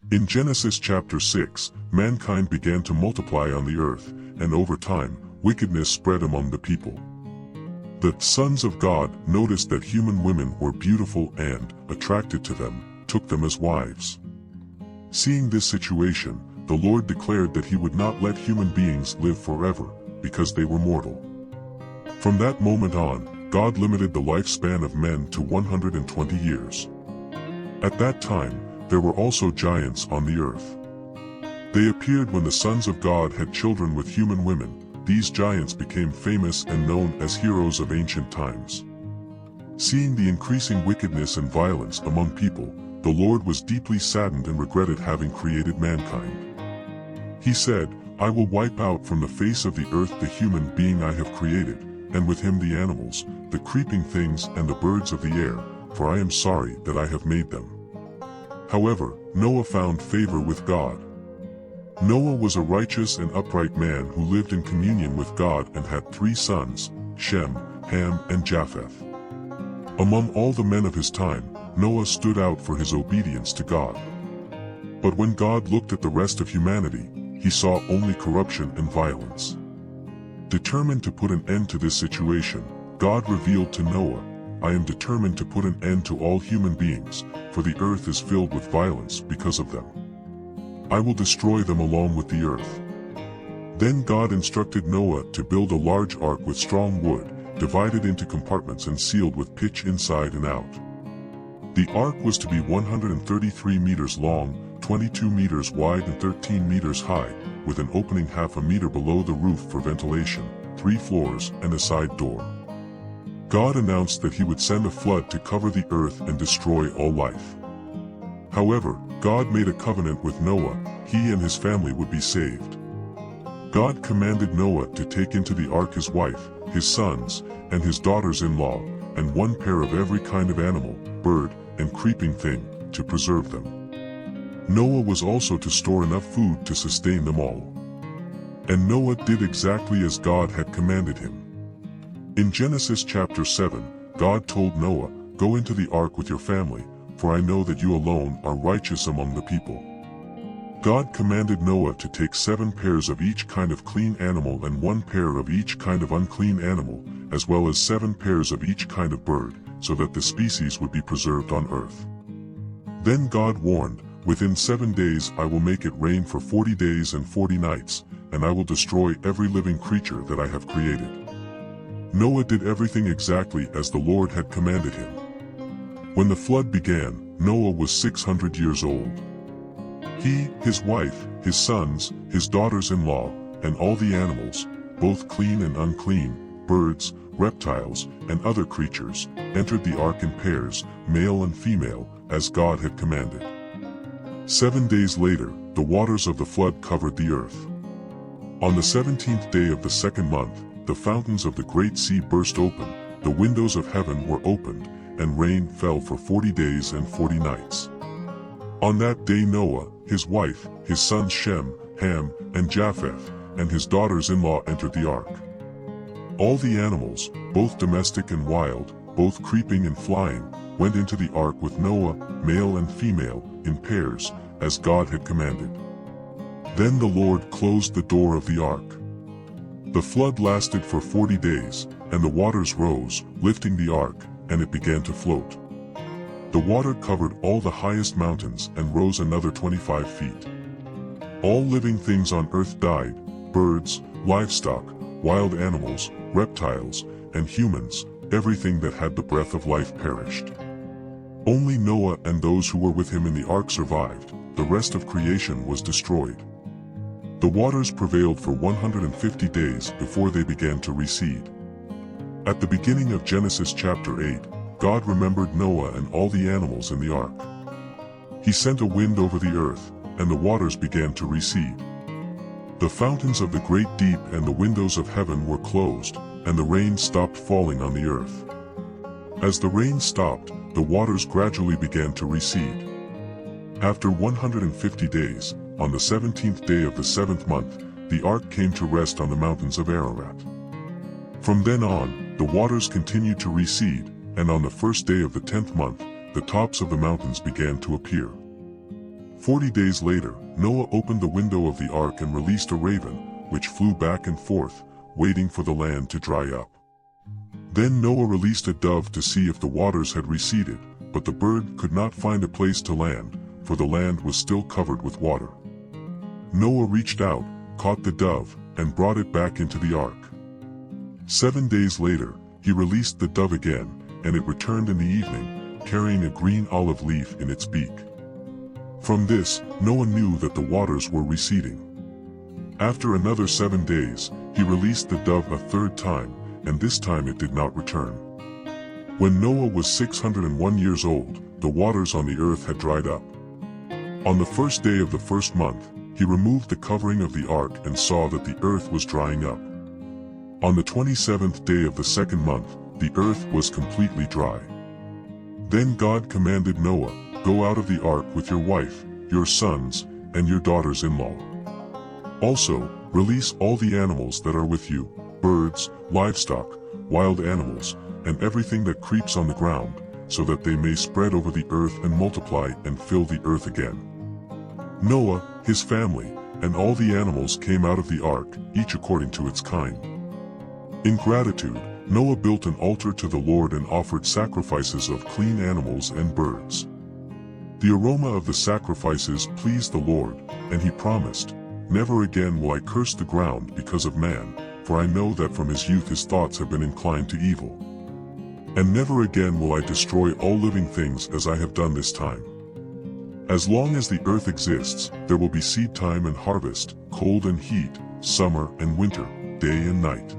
In Genesis chapter 6, mankind began to multiply on the earth, and over time, wickedness spread among the people. The sons of God noticed that human women were beautiful and, attracted to them, took them as wives. Seeing this situation, the Lord declared that He would not let human beings live forever, because they were mortal. From that moment on, God limited the lifespan of men to 120 years. At that time, there were also giants on the earth. They appeared when the sons of God had children with human women. These giants became famous and known as heroes of ancient times. Seeing the increasing wickedness and violence among people, the Lord was deeply saddened and regretted having created mankind. He said, "I will wipe out from the face of the earth the human being I have created, and with him the animals, the creeping things and the birds of the air, for I am sorry that I have made them." However, Noah found favor with God. Noah was a righteous and upright man who lived in communion with God and had 3 sons, Shem, Ham, and Japheth. Among all the men of his time, Noah stood out for his obedience to God. But when God looked at the rest of humanity, He saw only corruption and violence. Determined to put an end to this situation, God revealed to Noah, "I am determined to put an end to all human beings, for the earth is filled with violence because of them. I will destroy them along with the earth." Then God instructed Noah to build a large ark with strong wood, divided into compartments and sealed with pitch inside and out. The ark was to be 133 meters long, 22 meters wide and 13 meters high, with an opening half a meter below the roof for ventilation, 3 floors, and a side door. God announced that He would send a flood to cover the earth and destroy all life. However, God made a covenant with Noah. He and his family would be saved. God commanded Noah to take into the ark his wife, his sons, and his daughters-in-law, and 1 pair of every kind of animal, bird, and creeping thing, to preserve them. Noah was also to store enough food to sustain them all. And Noah did exactly as God had commanded him. In Genesis chapter 7, God told Noah, "Go into the ark with your family, for I know that you alone are righteous among the people." God commanded Noah to take 7 pairs of each kind of clean animal and 1 pair of each kind of unclean animal, as well as 7 pairs of each kind of bird, so that the species would be preserved on earth. Then God warned, "Within 7 days I will make it rain for 40 days and 40 nights, and I will destroy every living creature that I have created." Noah did everything exactly as the Lord had commanded him. When the flood began, Noah was 600 years old. He, his wife, his sons, his daughters-in-law, and all the animals, both clean and unclean, birds, reptiles, and other creatures, entered the ark in pairs, male and female, as God had commanded. 7 days later, the waters of the flood covered the earth. On the 17th day of the 2nd month, the fountains of the great sea burst open, the windows of heaven were opened, and rain fell for 40 days and 40 nights. On that day Noah, his wife, his sons Shem, Ham, and Japheth, and his daughters-in-law entered the ark. All the animals, both domestic and wild, both creeping and flying, went into the ark with Noah, male and female, in pairs, as God had commanded. Then the Lord closed the door of the ark. The flood lasted for 40 days, and the waters rose, lifting the ark, and it began to float. The water covered all the highest mountains and rose another 25 feet. All living things on earth died, birds, livestock, wild animals, reptiles, and humans, everything that had the breath of life perished. Only Noah and those who were with him in the ark survived. The rest of creation was destroyed. The waters prevailed for 150 days before they began to recede. At the beginning of Genesis chapter 8, God remembered Noah and all the animals in the ark. He sent a wind over the earth, and the waters began to recede. The fountains of the great deep and the windows of heaven were closed, and the rain stopped falling on the earth. As the rain stopped, the waters gradually began to recede. After 150 days, on the 17th day of the 7th month, the ark came to rest on the mountains of Ararat. From then on, the waters continued to recede, and on the first day of the 10th month, the tops of the mountains began to appear. 40 days later, Noah opened the window of the ark and released a raven, which flew back and forth, waiting for the land to dry up. Then Noah released a dove to see if the waters had receded, but the bird could not find a place to land, for the land was still covered with water. Noah reached out, caught the dove, and brought it back into the ark. 7 days later, he released the dove again, and it returned in the evening, carrying a green olive leaf in its beak. From this, Noah knew that the waters were receding. After another 7 days, he released the dove a third time, and this time it did not return. When Noah was 601 years old, the waters on the earth had dried up. On the first day of the first month, he removed the covering of the ark and saw that the earth was drying up. On the 27th day of the second month, the earth was completely dry. Then God commanded Noah, "Go out of the ark with your wife, your sons, and your daughters-in-law. Also, release all the animals that are with you, birds, livestock, wild animals, and everything that creeps on the ground, so that they may spread over the earth and multiply and fill the earth again." Noah, his family, and all the animals came out of the ark, each according to its kind. In gratitude, Noah built an altar to the Lord and offered sacrifices of clean animals and birds. The aroma of the sacrifices pleased the Lord, and he promised, "Never again will I curse the ground because of man, for I know that from his youth his thoughts have been inclined to evil. And never again will I destroy all living things as I have done this time. As long as the earth exists, there will be seed time and harvest, cold and heat, summer and winter, day and night.